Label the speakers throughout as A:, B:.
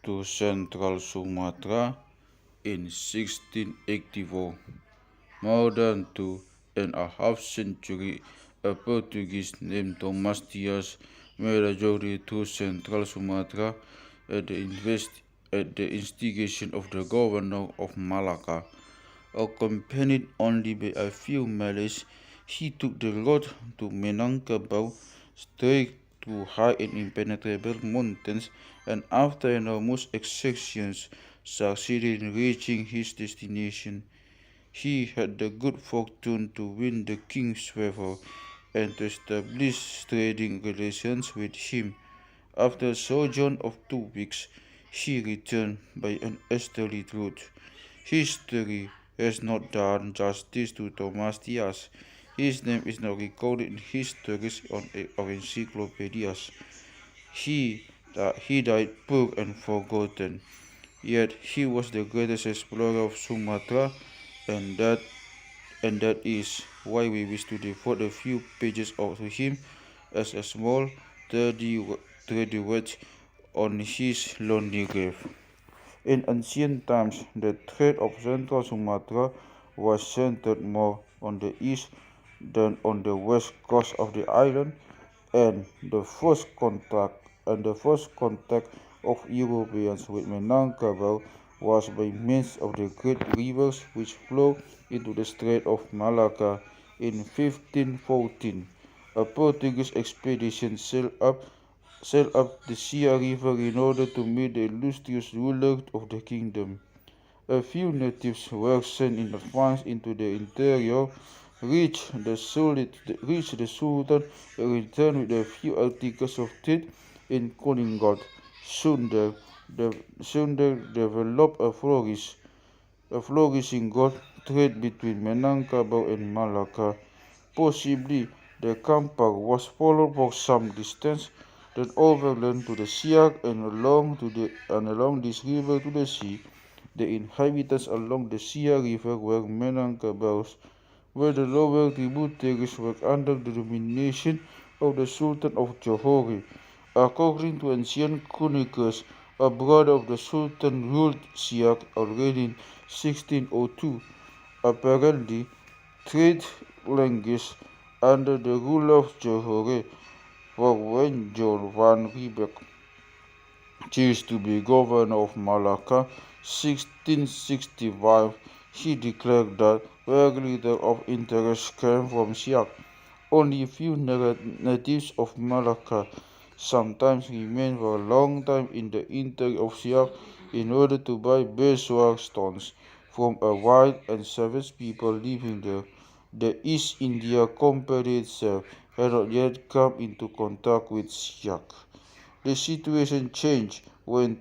A: to Central Sumatra in 1684. More than 2.5 centuries, a Portuguese named Thomas Dias made a journey to Central Sumatra at the instigation of the governor of Malacca. Accompanied only by a few Malays, he took the road to Minangkabau, straight through high and impenetrable mountains, and after enormous exertions succeeded in reaching his destination. He had the good fortune to win the king's favor and to establish trading relations with him. After a sojourn of 2 weeks, he returned by an easterly route. History has not done justice to Thomas Dias. His name is now recorded in histories of encyclopedias. He died poor and forgotten, yet he was the greatest explorer of Sumatra, and that is why we wish to devote a few pages to him as a small tribute on his lonely grave. In ancient times, the trade of Central Sumatra was centered more on the east than on the west coast of the island, and the first contact of Europeans with Minangkabau was by means of the great rivers which flow into the Strait of Malacca. In 1514, a Portuguese expedition sailed up the Sia River in order to meet the illustrious ruler of the kingdom. A few natives were sent in advance into the interior, reached the Sultan, and returned with a few articles of trade in calling gold. Soon there developed a flourishing gold trade between Minangkabau and Malacca. Possibly the Kampar was followed for some distance, then overland to the Siak and along this river to the sea. The inhabitants along the Sia River were Minangkabaus, where the lower tributaries were under the domination of the Sultan of Johore. According to ancient chronicles, a brother of the Sultan ruled Siak already in 1602. Apparently, trade languished under the rule of Johore, for when John van Riebeck chose to be governor of Malacca 1665, he declared that very little of interest came from Siak. Only a few natives of Malacca sometimes remained for a long time in the interior of Siak in order to buy beeswax stones from a wild and savage people living there. The East India Company itself had not yet come into contact with Siak. The situation changed when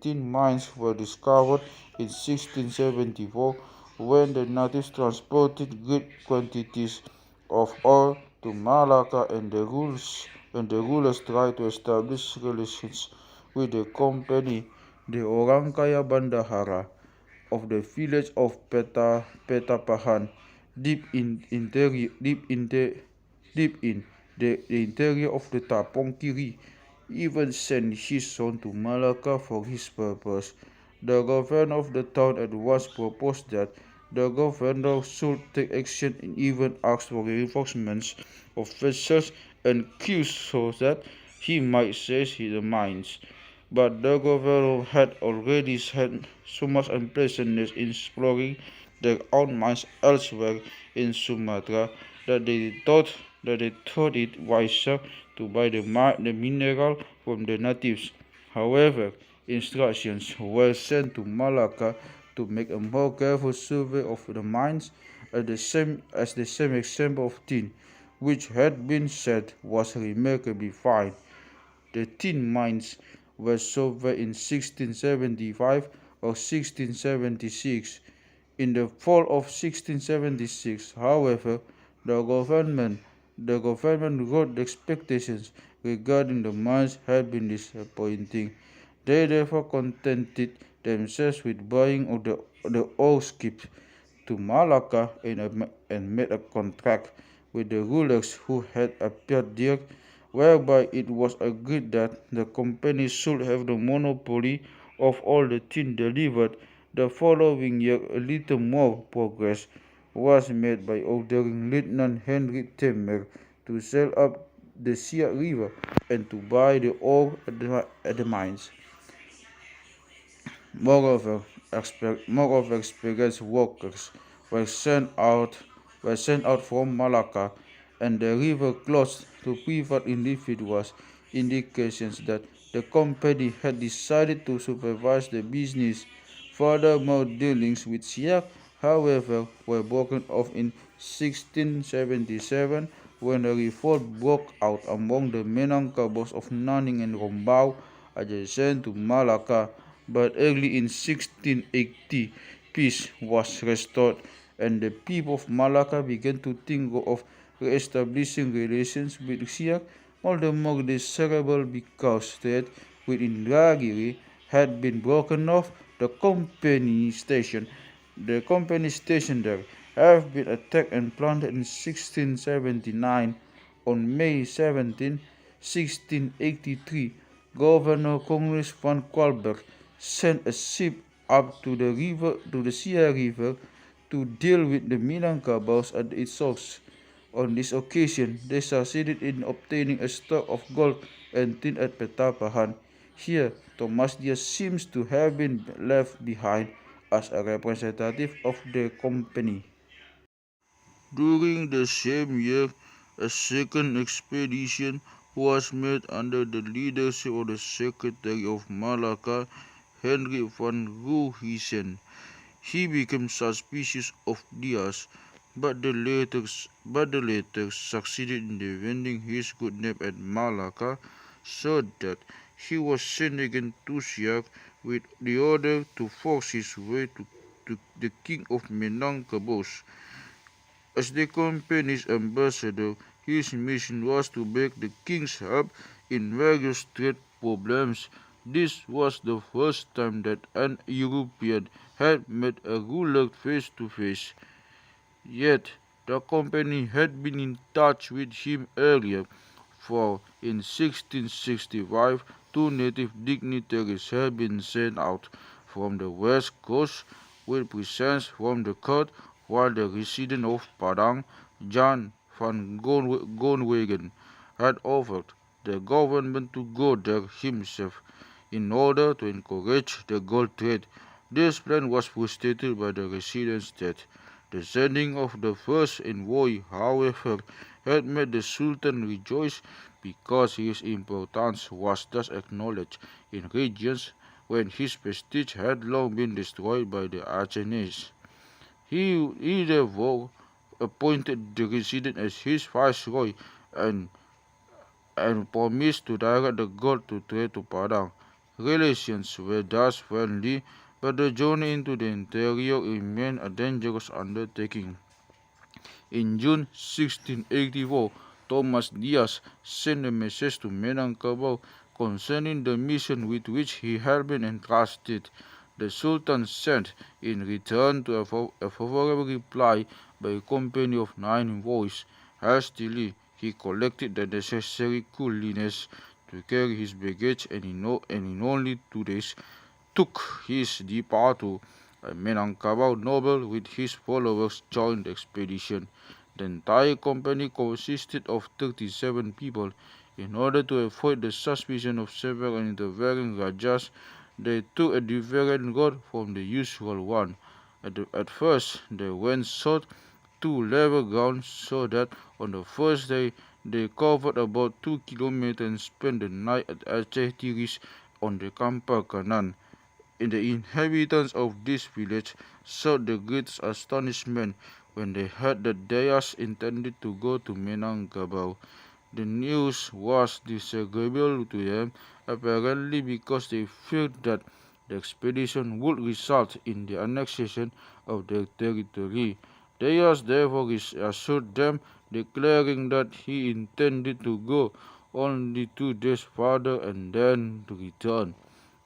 A: tin mines were discovered in 1674, when the natives transported great quantities of ore to Malacca, and the rulers tried to establish relations with the company. The orang kaya bandahara of the village of Petapahan, deep in the interior of the Tapong Kiri, even sent his son to Malacca for his purpose. The governor of the town at once proposed that the governor should take action and even asked for reinforcements of vessels and crews so that he might seize the mines. But the governor had already had so much unpleasantness in exploring their own mines elsewhere in Sumatra that they thought it wiser to buy the mineral from the natives. However, instructions were sent to Malacca to make a more careful survey of the mines, as the same example of tin, which had been said was remarkably fine. The tin mines were surveyed in 1675 or 1676. In the fall of 1676, however, the government wrote the expectations regarding the mines had been disappointing. They therefore contented themselves with buying the ore skips to Malacca and made a contract with the rulers who had appeared there whereby it was agreed that the company should have the monopoly of all the tin delivered. The following year, a little more progress was made by ordering Lieutenant Henry Temer to sail up the Siak River and to buy the ore at the mines. Moreover, experienced workers were sent out from Malacca and the river closed to private individuals, indications that the company had decided to supervise the business. Furthermore, dealings with Siak, however, were broken off in 1677 when a revolt broke out among the Minangkabos of Naning and Rombau, adjacent to Malacca, but early in 1680 peace was restored and the people of Malacca began to think of re-establishing relations with Siak, all the more desirable because trade with Indragiri had been broken off. The company station there have been attacked and plundered in 1679. On May 17, 1683, Governor Congress van Qualberg sent a ship up to the Sierra River to deal with the Minangkabos at its source. On this occasion, they succeeded in obtaining a stock of gold and tin at Petapahan. Here, Thomas Diaz seems to have been left behind as a representative of the company. During the same year, a second expedition was made under the leadership of the Secretary of Malacca, Henry van Ruhisen. He became suspicious of Diaz, but the latter succeeded in defending his good name at Malacca, so that he was sent again to Siak with the order to force his way to the king of Minangkabos. As the company's ambassador, his mission was to beg the king's help in various trade problems. This was the first time that an European had met a ruler face to face. Yet the company had been in touch with him earlier, for in 1665 two native dignitaries had been sent out from the west coast with presents from the court, while the resident of Padang, Jan van Gonwegen, had offered the government to go there himself in order to encourage the gold trade. This plan was frustrated by the residents' death. The sending of the first envoy, however, had made the Sultan rejoice because his importance was thus acknowledged in regions when his prestige had long been destroyed by the Acehnese. He therefore appointed the resident as his viceroy and, and promised to direct the gold to trade to Padang. Relations were thus friendly, but the journey into the interior remained a dangerous undertaking. In June 1684, Thomas Diaz sent a message to Minangkabau concerning the mission with which he had been entrusted. The Sultan sent in return to a favorable reply by a company of 9 envoys. Hastily, he collected the necessary coolness to carry his baggage and in only 2 days took his departure. A Minangkabau noble with his followers joined the expedition. The entire company consisted of 37 people. In order to avoid the suspicion of several interfering rajas, they took a different road from the usual one. At first, they went south to level ground so that on the first day they covered about 2 kilometers and spent the night at Aceh Tiris on the Kampar Kanan. The inhabitants of this village showed the greatest astonishment when they heard that Diaz intended to go to Minangkabau. The news was disagreeable to them, apparently because they feared that the expedition would result in the annexation of their territory. Diaz therefore assured them, declaring that he intended to go only 2 days farther and then to return.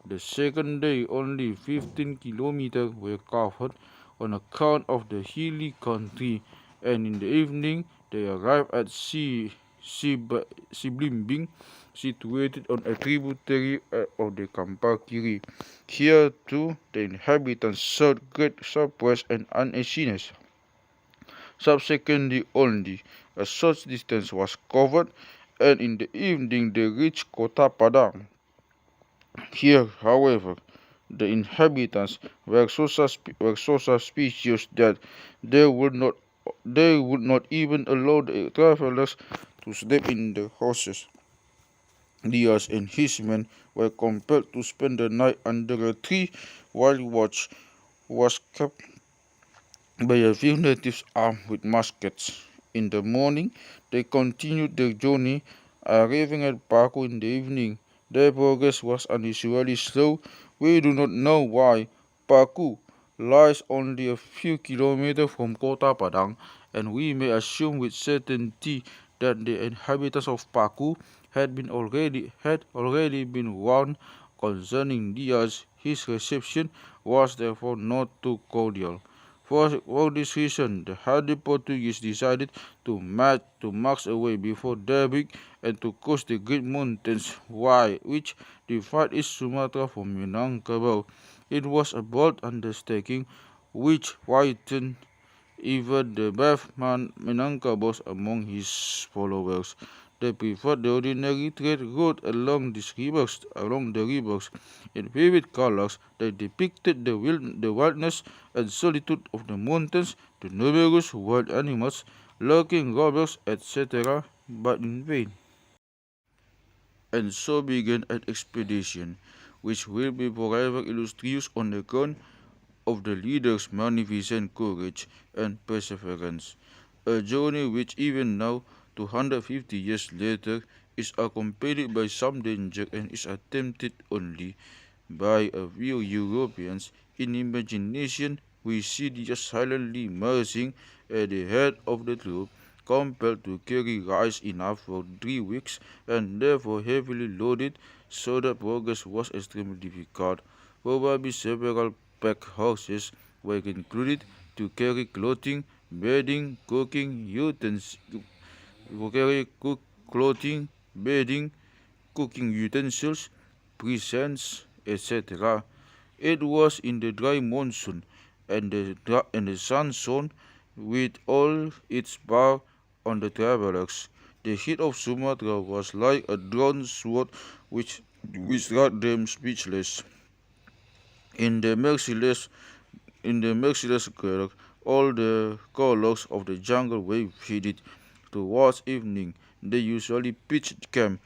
A: The second day only 15 kilometers were covered on account of the hilly country, and in the evening they arrived at Siblimbing, situated on a tributary of the Kampakiri. Here too the inhabitants showed great surprise and uneasiness. Subsequently only a short distance was covered, and in the evening they reached Kota Padang. Here, however, the inhabitants were so suspicious that they would not they would not even allow the travelers to sleep in the horses. Diaz and his men were compelled to spend the night under a tree while watch was kept by a few natives armed with muskets. In the morning, they continued their journey, arriving at Paku in the evening. Their progress was unusually slow. We do not know why. Paku lies only a few kilometers from Kota Padang, and we may assume with certainty that the inhabitants of Paku had already been warned concerning Diaz. His reception was therefore not too cordial. For this reason, the hardy Portuguese decided to march away before daybreak and to cross the great mountains which divide East Sumatra from Minangkabau. It was a bold undertaking which frightened even the brave man Minangkabau among his followers. They preferred the ordinary trade route along the rivers. In vivid colors, they depicted the wildness and solitude of the mountains, the numerous wild animals, lurking robbers, etc., but in vain. And so began an expedition, which will be forever illustrious on account of the leader's magnificent courage and perseverance. A journey which even now, 250 years later, is accompanied by some danger and is attempted only by a few Europeans. In imagination, we see Diaz silently marching at the head of the troop, compelled to carry rice enough for 3 weeks and therefore heavily loaded, so that progress was extremely difficult. Probably several pack horses were included to carry clothing, bedding, clothing, bedding, cooking utensils, presents, etc. It was in the dry monsoon, and the sun shone with all its power on the travellers. The heat of Sumatra was like a drawn sword which struck them speechless. In the merciless glare, all the colours of the jungle were faded. Towards evening, they usually pitched camp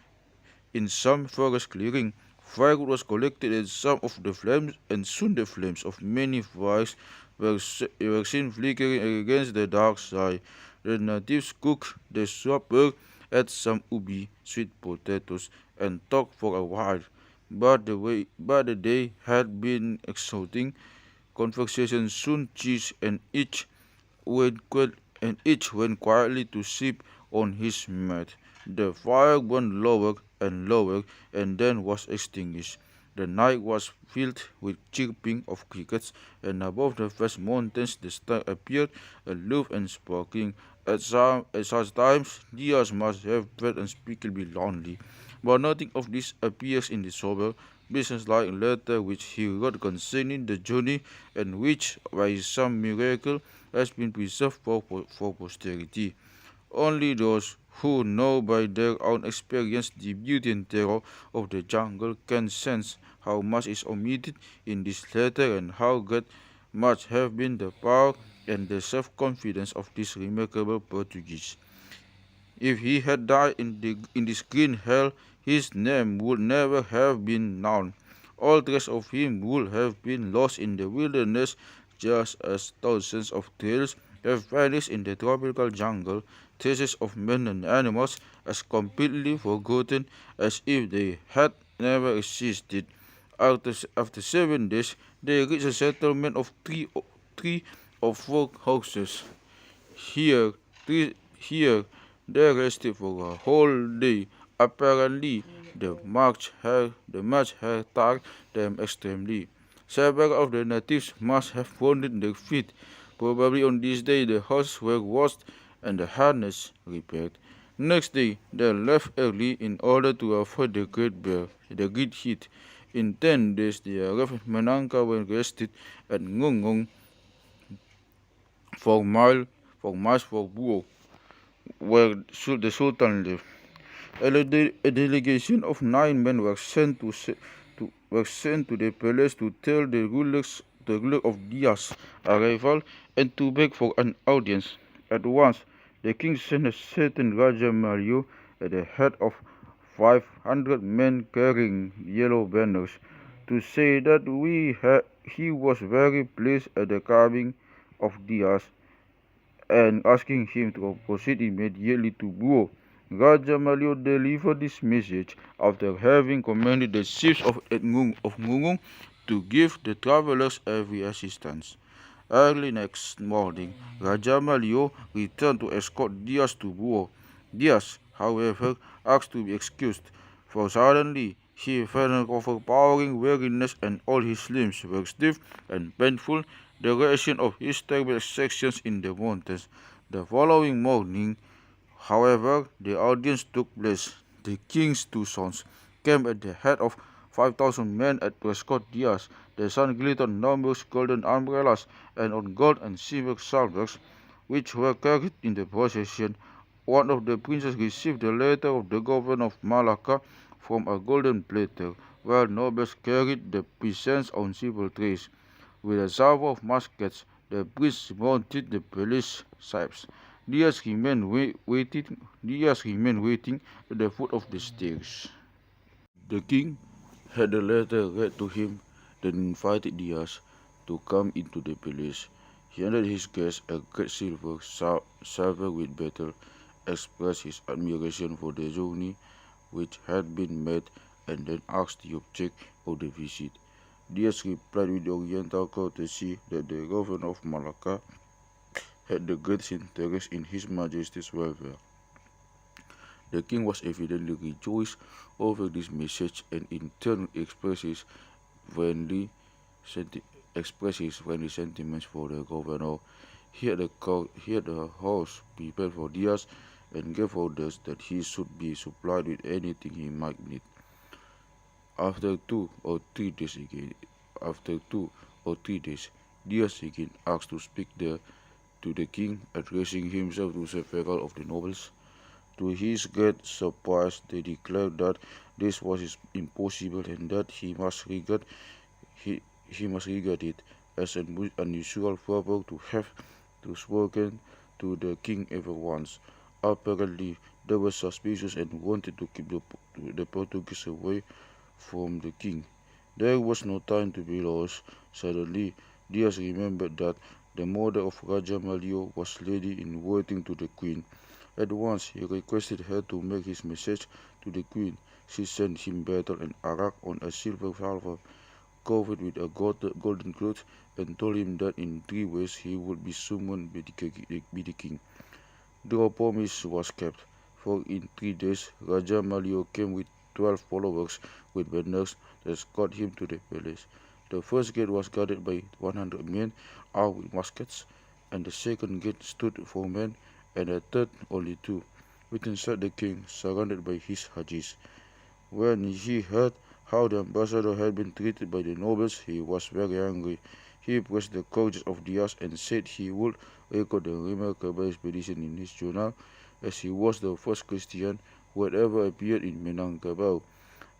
A: in some forest clearing. Firewood was collected at some of the flames, and soon the flames of many fires were seen flickering against the dark sky. The natives cooked their supper, ate some ubi, sweet potatoes, and talked for a while. But the day had been exhausting. Conversation soon ceased, and each went quietly to sleep on his mat. The fire burned lower and lower, and then was extinguished. The night was filled with chirping of crickets, and above the vast mountains the star appeared aloof and sparkling. At such times Diaz must have felt unspeakably lonely. But nothing of this appears in the sober, business-like letter which he wrote concerning the journey, and which, by some miracle, has been preserved for posterity. Only those who know by their own experience the beauty and terror of the jungle can sense how much is omitted in this letter, and how great must have been the power and the self-confidence of this remarkable Portuguese. If he had died in this green hell, his name would never have been known. All trace of him would have been lost in the wilderness, just as thousands of trails have vanished in the tropical jungle, traces of men and animals as completely forgotten as if they had never existed. After 7 days, they reached a settlement of three or four houses. Here, here they rested for a whole day. Apparently, the march had tired them extremely. Several of the natives must have wounded their feet. Probably on this day the horses were washed and the harness repaired. Next day, they left early in order to avoid the great heat. In 10 days, they arrived at Minangkabau and rested at Ngongong for miles for Buo, where the Sultan lived. A delegation of 9 men were sent to the palace to tell the ruler of Dia's arrival and to beg for an audience. At once, the king sent a certain Raja Melayu at the head of 500 men carrying yellow banners to say that he was very pleased at the coming of Diaz and asking him to proceed immediately to Buo. Raja Malio delivered this message after having commanded the chiefs of Ngungung to give the travelers every assistance. Early next morning, Raja Malio returned to escort Diaz to Buo. Diaz, however, asked to be excused, for suddenly he felt an overpowering weariness and all his limbs were stiff and painful, the reaction of his terrible sections in the mountains. The following morning, however, the audience took place. The king's two sons came at the head of 5,000 men to escort Diaz. The sun glittered on numerous golden umbrellas and on gold and silver salvers, which were carried in the procession. One of the princes received a letter of the governor of Malacca from a golden platter, while nobles carried the presents on silver trays. With a salvo of muskets, the prince mounted the palace steps. Diaz remained waiting at the foot of the stairs. The king had the letter read to him, then invited Diaz to come into the palace. He handed his guest a great silver salver with betel, expressed his admiration for the journey which had been made, and then asked the object of the visit. Diaz replied with oriental courtesy that the governor of Malacca had the greatest interest in His Majesty's welfare. The king was evidently rejoiced over this message and in turn expressed his friendly sentiments for the governor. He had a house prepared for Diaz and gave orders that he should be supplied with anything he might need. After 2 or 3 days, Diaz again asked to speak there to the king, addressing himself to several of the nobles. To his great surprise, they declared that this was impossible and that he must regard it as an unusual favor to have to spoken to the king ever once. Apparently, they were suspicious and wanted to keep the Portuguese away from the king. There was no time to be lost. Suddenly, Diaz remembered that the mother of Raja Malio was lady in waiting to the queen. At once he requested her to make his message to the queen. She sent him betel and arak on a silver salver covered with a golden cloth, and told him that in 3 ways he would be summoned by the king. The promise was kept, for in 3 days Raja Malio came with 12 followers with banners to escort him to the palace. The first gate was guarded by 100 men armed with muskets, and the second gate stood 4 men, and the third only 2. Within sat the king, surrounded by his hajis. When he heard how the ambassador had been treated by the nobles, he was very angry. He praised the courage of Diaz and said he would record the remarkable expedition in his journal, as he was the first Christian who had ever appeared in Minangkabau.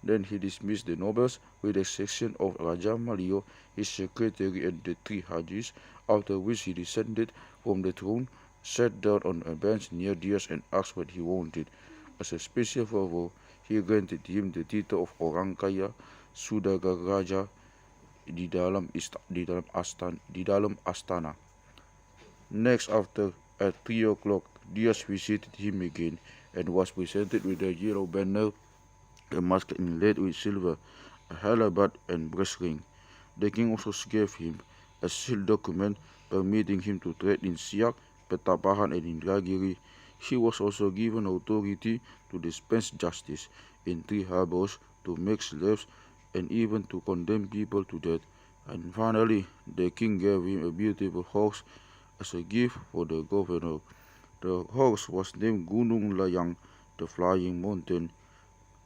A: Then he dismissed the nobles, with the exception of Raja Malio, his secretary, and the 3 hajis, after which he descended from the throne, sat down on a bench near Diaz and asked what he wanted. As a special favor, he granted him the title of Orang Kaya, Saudagar Raja, di dalam astana. Next, at 3 o'clock, Diaz visited him again and was presented with a yellow banner, a musket inlaid with silver, a halaberd and breast ring. The king also gave him a sealed document permitting him to trade in Siak, Petapahan and Indragiri. He was also given authority to dispense justice in 3 harbors, to make slaves, and even to condemn people to death. And finally, the king gave him a beautiful horse as a gift for the governor. The horse was named Gunung Layang, the flying mountain.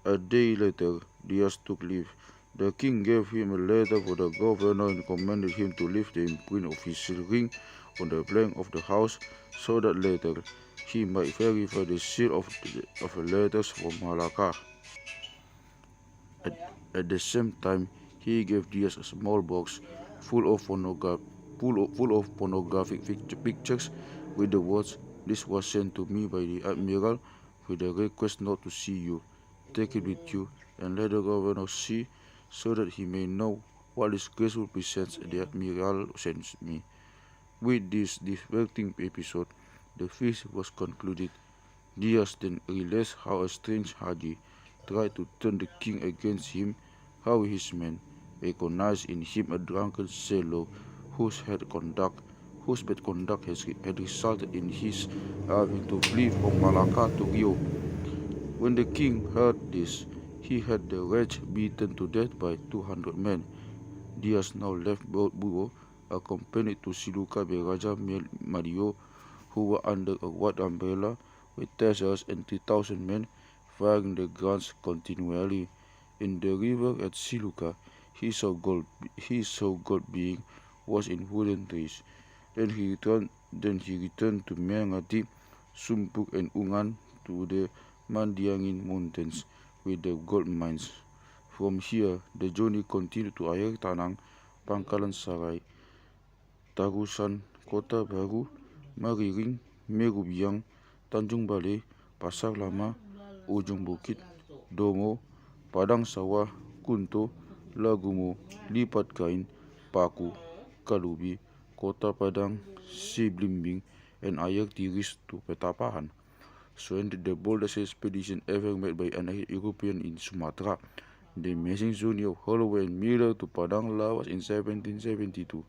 A: A day later, Diaz took leave. The king gave him a letter for the governor and commanded him to leave the imprint of his ring on the plank of the house, so that later he might verify the seal of the letters from Malacca. At the same time, he gave Diaz a small box full of, pornographic pictures with the words, "This was sent to me by the admiral with a request not to see you. Take it with you and let the governor see, so that he may know what his graceful presents the admiral sends me." With this diverting episode, the feast was concluded. Diaz then realized how a strange Haji tried to turn the king against him, how his men recognized in him a drunken sailor whose bad conduct had resulted in his having to flee from Malacca to Rio. When the king heard this, he had the wretch beaten to death by 200 men. Diaz now left Buro, accompanied to Siluka by Raja Melayu, who were under a white umbrella with tassels and 3,000 men firing the guns continually. In the river at Siluka, he saw gold being washed in wooden trees. Then he returned to Mengati, Sumpuk and Ungan, to the Mandiangin Mountains with the gold mines. From here, the journey continued to Air Tanang, Pangkalan Sarai, Tarusan, Kota Baru, Mariring, Merubiang, Tanjung Balai, Pasar Lama, Ujung Bukit, Domo, Padang Sawah, Kunto, Lagumo, Lipat Kain, Paku, Kalubi, Kota Padang, Siblimbing, and Ayer Tiris to Petapahan. So ended the boldest expedition ever made by an European in Sumatra. The amazing journey of Holloway and Miller to Padang Lawas in 1772,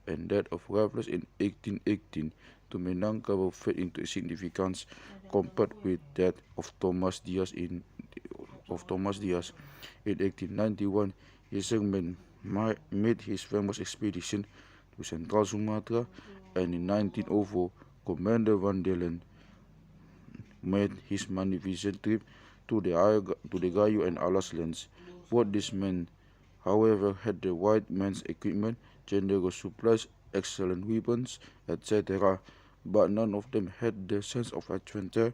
A: and that of Raffles in 1818 to Minangkabau fade into significance compared with that of Thomas Diaz in 1891. His young man made his famous expedition to Central Sumatra, and in 1904 Commander Van Dalen made his magnificent trip to the Gayo and Alas lands. Both these men, however, had the white man's equipment, generous supplies, excellent weapons, etc., but none of them had the sense of adventure,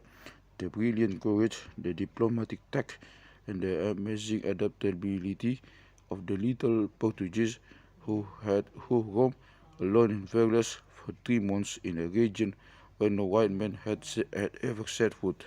A: the brilliant courage, the diplomatic tact, and the amazing adaptability of the little Portuguese who roamed alone and fearless for 3 months in a region where no white man had ever set foot.